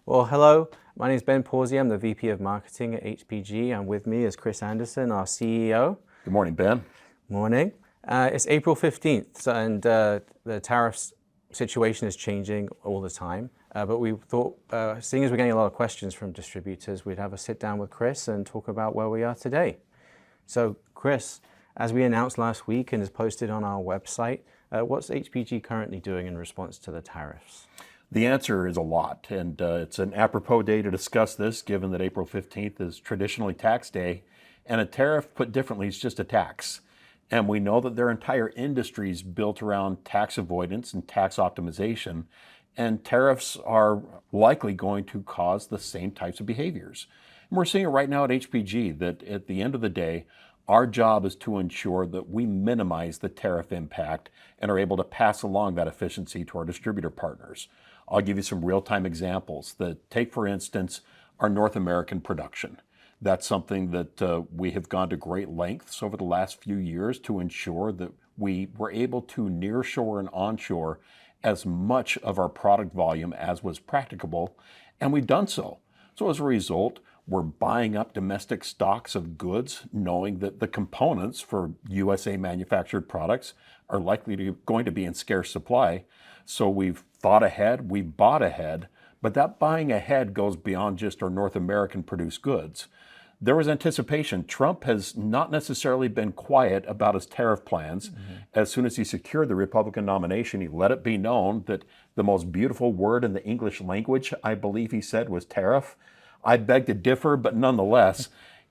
Well, hello. My name is Ben Pawsey. I'm the VP of Marketing at HPG, and with me is Chris Anderson, our CEO. Good morning, Ben. Morning. It's April 15th, and the tariffs situation is changing all the time. But we thought, seeing as we're getting a lot of questions from distributors, we'd have a sit down with Chris and talk about where we are today. So, Chris, as we announced last week and is posted on our website, what's HPG currently doing in response to the tariffs? The answer is a lot, and it's an apropos day to discuss this, given that April 15th is traditionally tax day, and a tariff, put differently, is just a tax. And we know that their entire industry is built around tax avoidance and tax optimization, and tariffs are likely going to cause the same types of behaviors. And we're seeing it right now at HPG, that at the end of the day, our job is to ensure that we minimize the tariff impact and are able to pass along that efficiency to our distributor partners. I'll give you some real-time examples. Take, for instance, our North American production. That's something that we have gone to great lengths over the last few years to ensure that we were able to nearshore and onshore as much of our product volume as was practicable, and we've done so. So as a result, we're buying up domestic stocks of goods, knowing that the components for USA manufactured products are going to be in scarce supply. So we've thought ahead, we bought ahead, but that buying ahead goes beyond just our North American produced goods. There was anticipation. Trump has not necessarily been quiet about his tariff plans. As soon as he secured the Republican nomination, he let it be known that the most beautiful word in the English language, I believe he said, was tariff. I beg to differ, but nonetheless,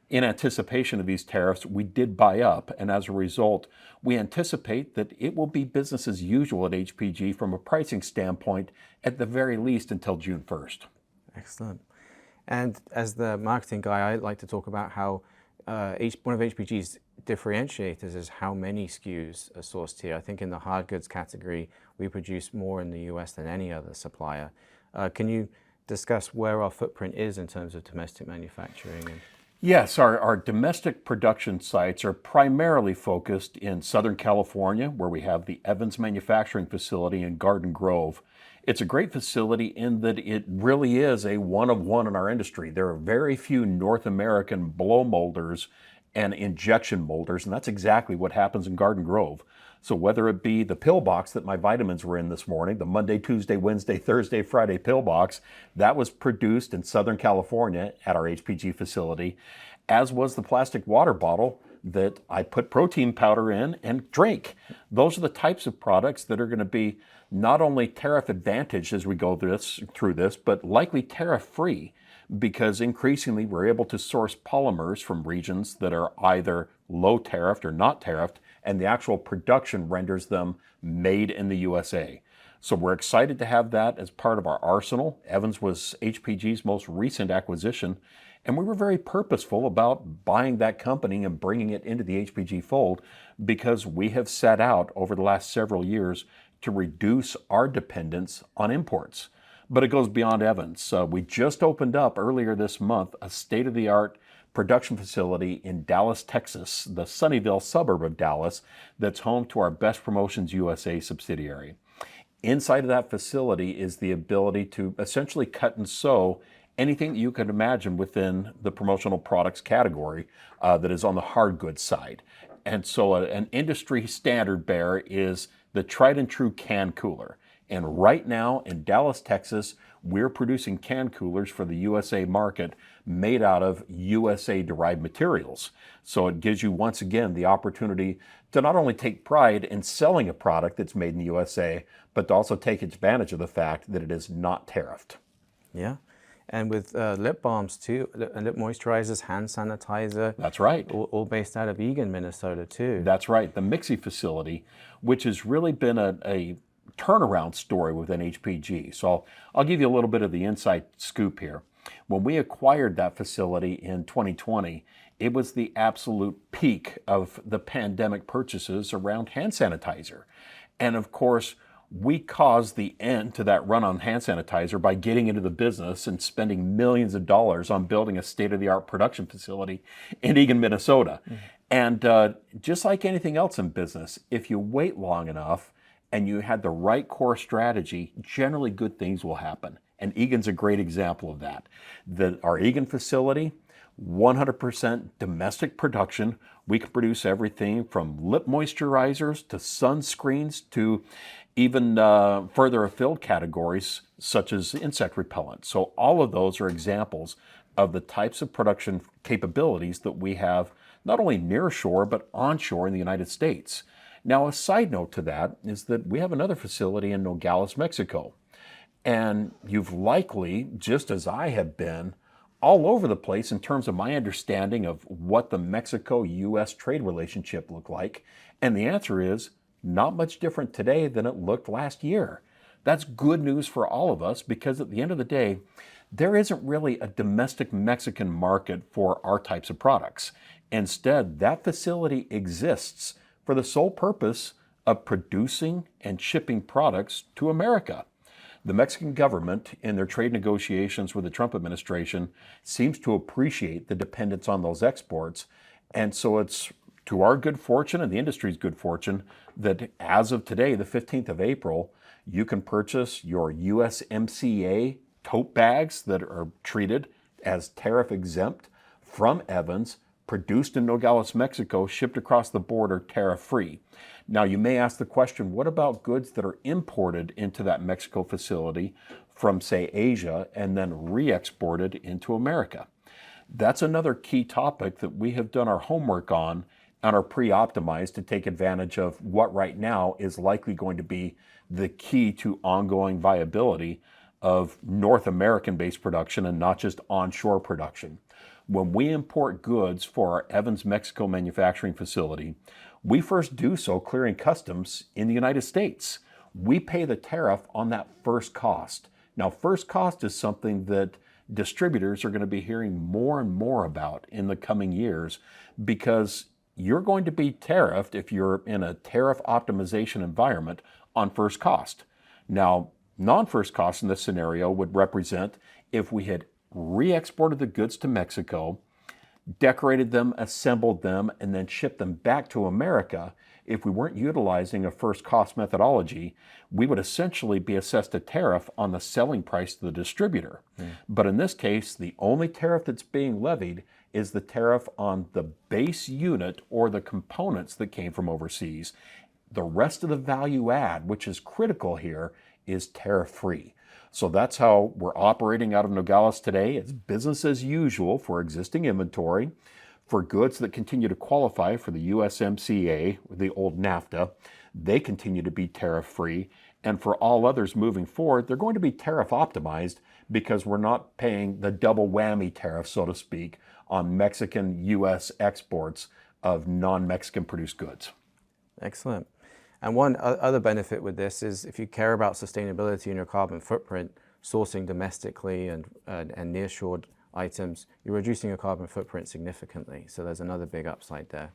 in anticipation of these tariffs, we did buy up, and as a result, we anticipate that it will be business as usual at HPG from a pricing standpoint, at the very least until June 1st. Excellent. And as the marketing guy, I like to talk about how one of HPG's differentiators is how many SKUs are sourced here. I think in the hard goods category, we produce more in the US than any other supplier. Can you discuss where our footprint is in terms of domestic manufacturing? Yes, our domestic production sites are primarily focused in Southern California, where we have the Evans manufacturing facility in Garden Grove. It's a great facility in that it really is a one of one in our industry. There are very few North American blow molders and injection molders, and that's exactly what happens in Garden Grove. So whether it be the pill box that my vitamins were in this morning, the Monday, Tuesday, Wednesday, Thursday, Friday pill box, that was produced in Southern California at our HPG facility, as was the plastic water bottle that I put protein powder in and drink. Those are the types of products that are going to be not only tariff advantaged as we go through this, but likely tariff free, because increasingly we're able to source polymers from regions that are either low tariffed or not tariffed, and the actual production renders them made in the USA. So we're excited to have that as part of our arsenal. Evans was HPG's most recent acquisition, and we were very purposeful about buying that company and bringing it into the HPG fold, because we have set out over the last several years to reduce our dependence on imports. But it goes beyond Evans. We just opened up earlier this month a state-of-the-art production facility in Dallas, Texas, the Sunnyvale suburb of Dallas, that's home to our Best Promotions USA subsidiary. Inside of that facility is the ability to essentially cut and sew anything that you could imagine within the promotional products category that is on the hard goods side. And so an industry standard bearer is the tried and true can cooler. And right now in Dallas, Texas, we're producing can coolers for the USA market made out of USA-derived materials. So it gives you, once again, the opportunity to not only take pride in selling a product that's made in the USA, but to also take advantage of the fact that it is not tariffed. Yeah. And with lip balms too, lip moisturizers, hand sanitizer. That's right. All based out of Eagan, Minnesota too. That's right. The Mixie facility, which has really been a turnaround story within HPG. So I'll give you a little bit of the inside scoop here. When we acquired that facility in 2020, it was the absolute peak of the pandemic purchases around hand sanitizer. And of course, we caused the end to that run on hand sanitizer by getting into the business and spending millions of dollars on building a state-of-the-art production facility in Eagan, Minnesota. And just like anything else in business, if you wait long enough and you had the right core strategy, generally good things will happen. And Egan's a great example of that. Our Egan facility, 100% domestic production. We can produce everything from lip moisturizers to sunscreens to even further afield categories such as insect repellent. So all of those are examples of the types of production capabilities that we have not only near shore but onshore in the United States. Now, a side note to that is that we have another facility in Nogales, Mexico. And you've likely, just as I have been, all over the place in terms of my understanding of what the Mexico-U.S. trade relationship looked like. And the answer is not much different today than it looked last year. That's good news for all of us because at the end of the day, there isn't really a domestic Mexican market for our types of products. Instead, that facility exists for the sole purpose of producing and shipping products to America. The Mexican government, in their trade negotiations with the Trump administration, seems to appreciate the dependence on those exports. And so it's to our good fortune and the industry's good fortune that as of today, the 15th of April, you can purchase your USMCA tote bags that are treated as tariff exempt from Evans, produced in Nogales, Mexico, shipped across the border tariff free. Now, you may ask the question, what about goods that are imported into that Mexico facility from, say, Asia and then re-exported into America? That's another key topic that we have done our homework on and are pre-optimized to take advantage of what right now is likely going to be the key to ongoing viability of North American-based production and not just onshore production. When we import goods for our Evans, Mexico manufacturing facility, we first do so clearing customs in the United States. We pay the tariff on that first cost. Now, first cost is something that distributors are going to be hearing more and more about in the coming years because you're going to be tariffed if you're in a tariff optimization environment on first cost. Now, non-first cost in this scenario would represent if we had re-exported the goods to Mexico, decorated them, assembled them, and then shipped them back to America. If we weren't utilizing a first cost methodology, we would essentially be assessed a tariff on the selling price to the distributor. But in this case, the only tariff that's being levied is the tariff on the base unit or the components that came from overseas. The rest of the value add, which is critical here, is tariff free. So that's how we're operating out of Nogales today. It's business as usual for existing inventory. For goods that continue to qualify for the USMCA, the old NAFTA, they continue to be tariff free. And for all others moving forward, they're going to be tariff optimized because we're not paying the double whammy tariff, so to speak, on Mexican U.S. exports of non-Mexican produced goods. Excellent. And one other benefit with this is if you care about sustainability and your carbon footprint, sourcing domestically and nearshored items, you're reducing your carbon footprint significantly. So there's another big upside there.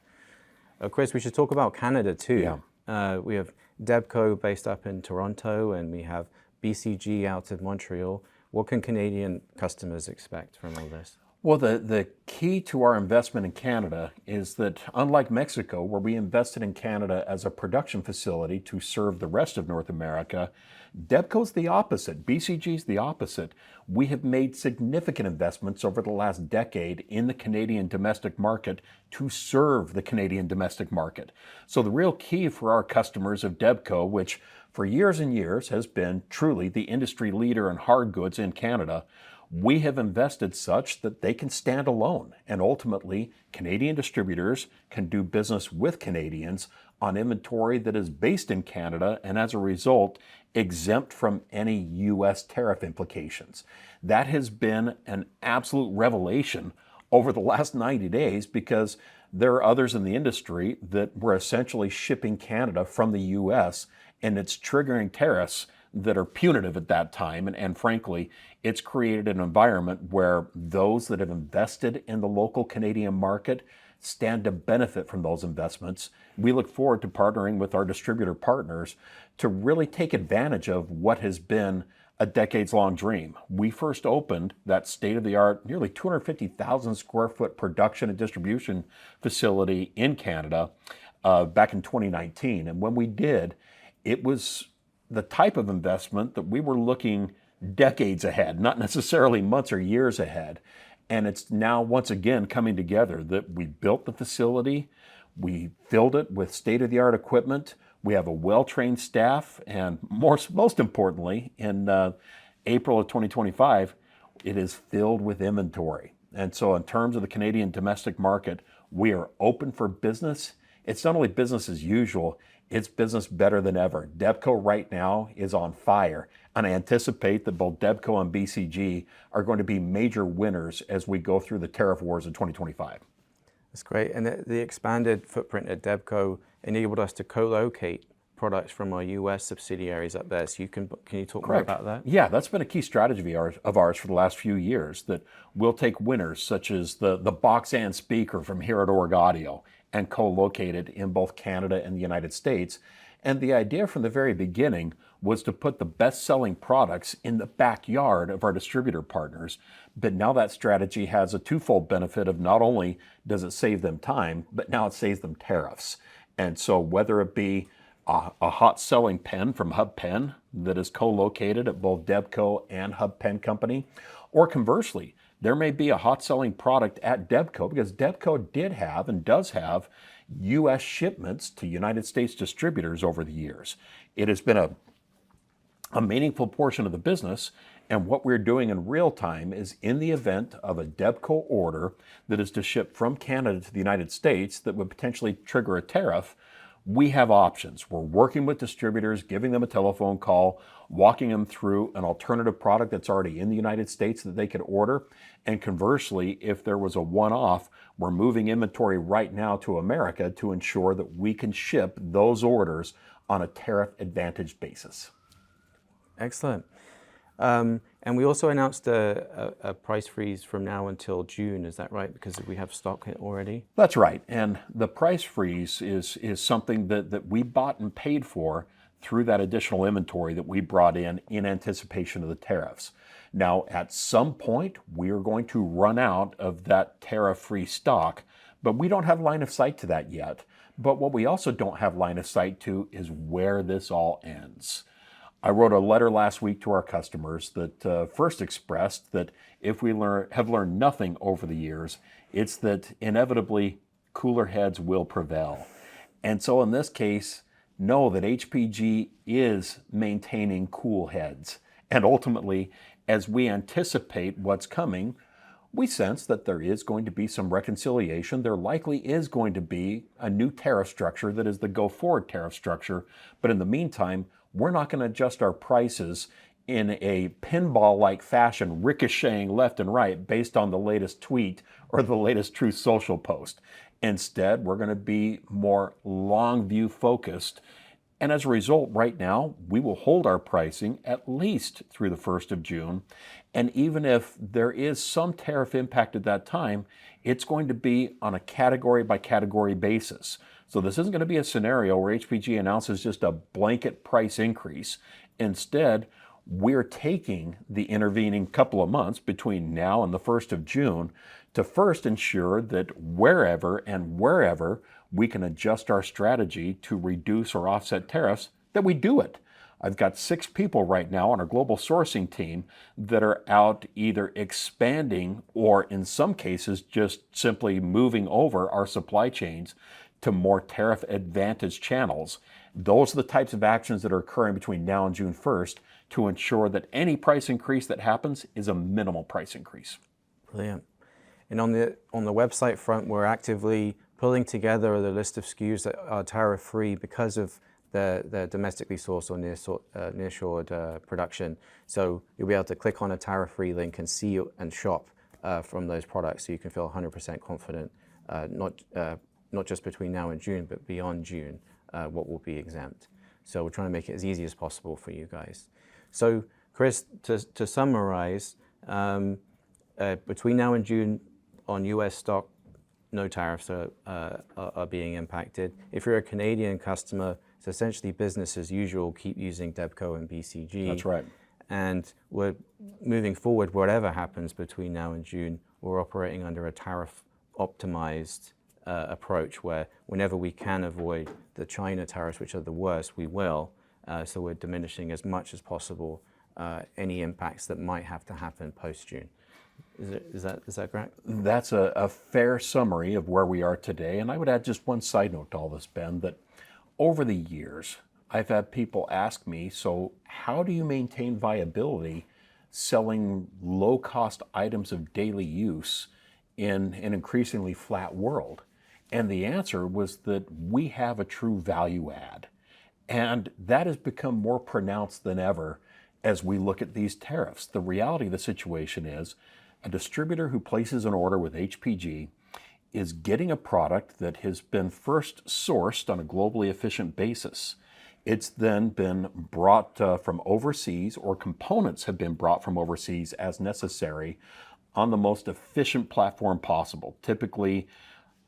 Chris, we should talk about Canada too. Yeah. We have Debco based up in Toronto and we have BCG out of Montreal. What can Canadian customers expect from all this? Well, the key to our investment in Canada is that unlike Mexico, where we invested in Canada as a production facility to serve the rest of North America, Debco's the opposite. BCG's the opposite. We have made significant investments over the last decade in the Canadian domestic market to serve the Canadian domestic market. So the real key for our customers of Debco, which for years and years has been truly the industry leader in hard goods in Canada, we have invested such that they can stand alone, and ultimately Canadian distributors can do business with Canadians on inventory that is based in Canada and as a result exempt from any U.S. tariff implications. That has been an absolute revelation over the last 90 days because there are others in the industry that were essentially shipping Canada from the U.S. and it's triggering tariffs that are punitive at that time. And frankly, it's created an environment where those that have invested in the local Canadian market stand to benefit from those investments. We look forward to partnering with our distributor partners to really take advantage of what has been a decades-long dream. We first opened that state-of-the-art, nearly 250,000 square foot production and distribution facility in Canada back in 2019. And when we did, it was the type of investment that we were looking decades ahead, not necessarily months or years ahead. And it's now once again coming together that we built the facility, we filled it with state-of-the-art equipment, we have a well-trained staff, and most importantly, in April of 2025, it is filled with inventory. And so in terms of the Canadian domestic market, we are open for business. It's not only business as usual, it's business better than ever. Debco right now is on fire, and I anticipate that both Debco and BCG are going to be major winners as we go through the tariff wars in 2025. That's great. And the expanded footprint at Debco enabled us to co-locate products from our US subsidiaries up there. So can you talk more about that? Yeah, that's been a key strategy of ours for the last few years, that we'll take winners such as the Boxan speaker from here at Org Audio and co-locate it in both Canada and the United States. And the idea from the very beginning was to put the best-selling products in the backyard of our distributor partners. But now that strategy has a twofold benefit of not only does it save them time, but now it saves them tariffs. And so whether it be a hot-selling pen from Hub Pen that is co-located at both Debco and Hub Pen Company, or conversely, there may be a hot-selling product at Debco because Debco did have and does have U.S. shipments to United States distributors over the years. It has been a meaningful portion of the business, and what we're doing in real time is in the event of a Debco order that is to ship from Canada to the United States that would potentially trigger a tariff, we have options. We're working with distributors, giving them a telephone call, walking them through an alternative product that's already in the United States that they could order. And conversely, if there was a one-off, we're moving inventory right now to America to ensure that we can ship those orders on a tariff advantage basis. Excellent. And we also announced a price freeze from now until June. Is that right? Because we have stock already? That's right. And the price freeze is something that we bought and paid for through that additional inventory that we brought in anticipation of the tariffs. Now, at some point, we are going to run out of that tariff-free stock, but we don't have line of sight to that yet. But what we also don't have line of sight to is where this all ends. I wrote a letter last week to our customers that first expressed that if we have learned nothing over the years, it's that inevitably cooler heads will prevail. And so in this case, know that HPG is maintaining cool heads. And ultimately, as we anticipate what's coming, we sense that there is going to be some reconciliation. There likely is going to be a new tariff structure that is the go-forward tariff structure. But in the meantime, we're not going to adjust our prices in a pinball-like fashion, ricocheting left and right based on the latest tweet or the latest Truth Social post. Instead, we're going to be more long view focused. And as a result, right now, we will hold our pricing at least through the 1st of June. And even if there is some tariff impact at that time, it's going to be on a category by category basis. So this isn't going to be a scenario where HPG announces just a blanket price increase. Instead, we're taking the intervening couple of months between now and the 1st of June to first ensure that wherever we can adjust our strategy to reduce or offset tariffs, that we do it. I've got 6 people right now on our global sourcing team that are out either expanding or in some cases just simply moving over our supply chains to more tariff advantage channels. Those are the types of actions that are occurring between now and June 1st to ensure that any price increase that happens is a minimal price increase. Brilliant. And on the website front, we're actively pulling together the list of SKUs that are tariff-free because of the domestically sourced or nearshored production. So you'll be able to click on a tariff-free link and see and shop from those products, so you can feel 100% confident, not just between now and June, but beyond June, what will be exempt. So we're trying to make it as easy as possible for you guys. So Chris, to summarize, between now and June on US stock, no tariffs are being impacted. If you're a Canadian customer, it's essentially business as usual. Keep using Debco and BCG. That's right. And we're moving forward, whatever happens between now and June, we're operating under a tariff optimized approach where whenever we can avoid the China tariffs, which are the worst, we will. So we're diminishing as much as possible any impacts that might have to happen post-June. Is that correct? That's a fair summary of where we are today. And I would add just one side note to all this, Ben, that over the years, I've had people ask me, so how do you maintain viability selling low-cost items of daily use in an increasingly flat world? And the answer was that we have a true value add. And that has become more pronounced than ever as we look at these tariffs. The reality of the situation is a distributor who places an order with HPG is getting a product that has been first sourced on a globally efficient basis. It's then been brought from overseas, or components have been brought from overseas as necessary on the most efficient platform possible. Typically,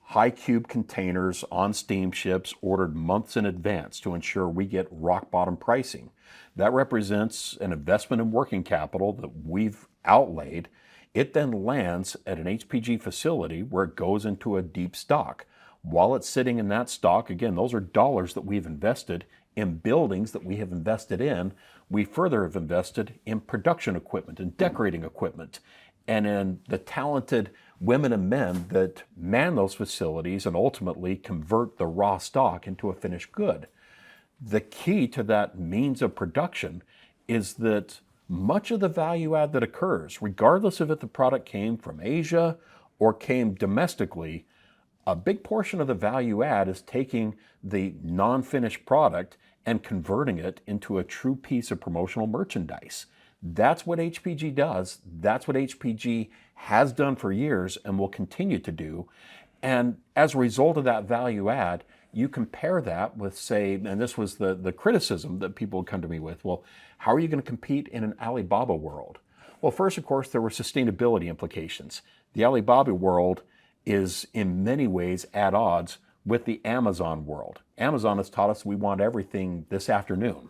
high cube containers on steamships ordered months in advance to ensure we get rock bottom pricing. That represents an investment in working capital that we've outlaid. It then lands at an HPG facility where it goes into a deep stock. While it's sitting in that stock, again, those are dollars that we've invested in buildings that we have invested in. We further have invested in production equipment and decorating equipment and in the talented women and men that man those facilities and ultimately convert the raw stock into a finished good. The key to that means of production is that much of the value add that occurs, regardless of if the product came from Asia or came domestically, a big portion of the value add is taking the non-finished product and converting it into a true piece of promotional merchandise. That's what HPG does. That's what HPG has done for years and will continue to do. And as a result of that value add, you compare that with, say, and this was the criticism that people would come to me with, well, how are you going to compete in an Alibaba world? Well, first, of course, there were sustainability implications. The Alibaba world is in many ways at odds with the Amazon world. Amazon has taught us we want everything this afternoon.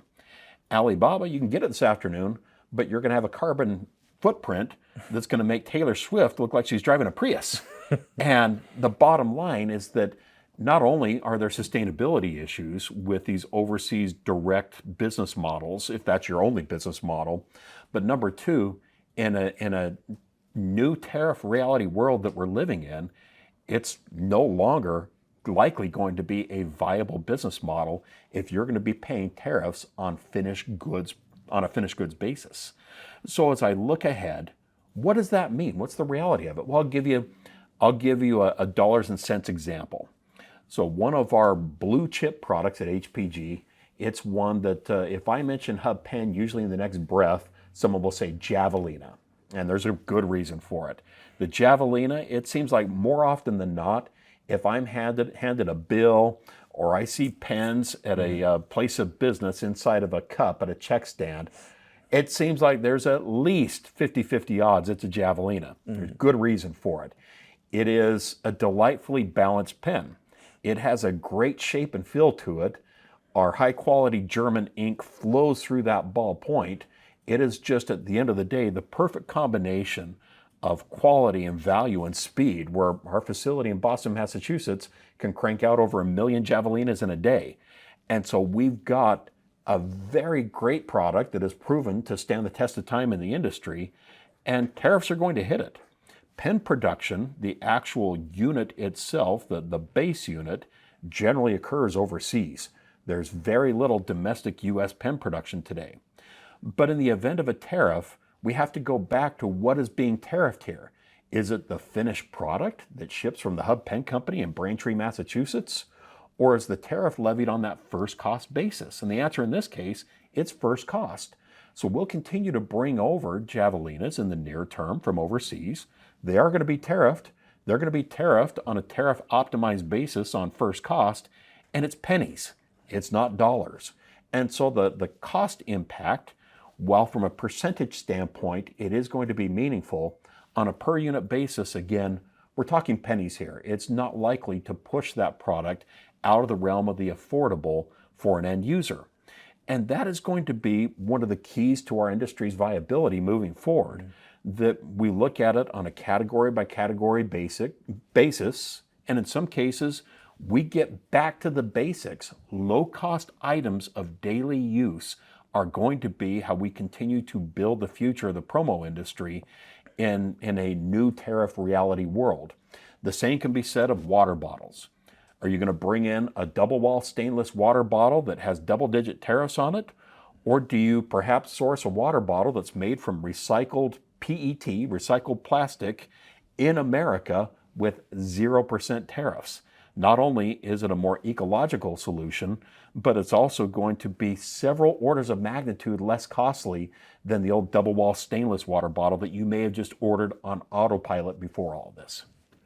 Alibaba, you can get it this afternoon, but you're going to have a carbon footprint that's going to make Taylor Swift look like she's driving a Prius. And the bottom line is that not only are there sustainability issues with these overseas direct business models, if that's your only business model, but number two, in a new tariff reality world that we're living in, it's no longer likely going to be a viable business model if you're going to be paying tariffs on finished goods on a finished goods basis. So as I look ahead, what does that mean? What's the reality of it? Well, I'll give you a dollars and cents example. So one of our blue chip products at HPG, it's one that if I mention Hub Pen, usually in the next breath, someone will say Javelina. And there's a good reason for it. The Javelina, it seems like more often than not, if I'm handed a bill or I see pens at a place of business inside of a cup at a check stand, it seems like there's at least 50-50 odds it's a Javelina. There's good reason for it. It is a delightfully balanced pen. It has a great shape and feel to it. Our high quality German ink flows through that ballpoint. It is just, at the end of the day, the perfect combination of quality and value and speed, where our facility in Boston, Massachusetts can crank out over 1 million Javelinas in a day. And so we've got a very great product that has proven to stand the test of time in the industry, and tariffs are going to hit it. Pen production, the actual unit itself, the base unit, generally occurs overseas. There's very little domestic U.S. pen production today. But in the event of a tariff, we have to go back to what is being tariffed here. Is it the finished product that ships from the Hub Pen Company in Braintree, Massachusetts? Or is the tariff levied on that first cost basis? And the answer in this case, it's first cost. So we'll continue to bring over Javelinas in the near term from overseas. They are going to be tariffed. They're going to be tariffed on a tariff optimized basis on first cost, and it's pennies. It's not dollars. And so the cost impact, while from a percentage standpoint, it is going to be meaningful, on a per unit basis, again, we're talking pennies here. It's not likely to push that product out of the realm of the affordable for an end user. And that is going to be one of the keys to our industry's viability moving forward, that we look at it on a category by category basis. And in some cases, we get back to the basics. Low cost items of daily use are going to be how we continue to build the future of the promo industry in a new tariff reality world. The same can be said of water bottles. Are you going to bring in a double wall stainless water bottle that has double-digit tariffs on it? Or do you perhaps source a water bottle that's made from recycled PET, recycled plastic, in America with 0% tariffs? Not only is it a more ecological solution, but it's also going to be several orders of magnitude less costly than the old double wall stainless water bottle that you may have just ordered on autopilot before all this.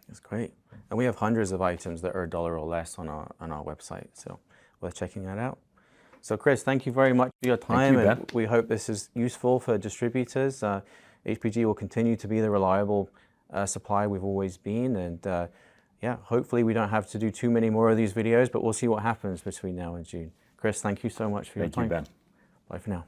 That's great. And we have hundreds of items that are $1 or less on our website, so worth checking that out. So Chris, thank you very much for your time. Thank you, Ben. And we hope this is useful for distributors. HPG will continue to be the reliable supplier we've always been. And yeah, hopefully we don't have to do too many more of these videos, but we'll see what happens between now and June. Chris, thank you so much for your time. Thank you, Ben. Bye for now.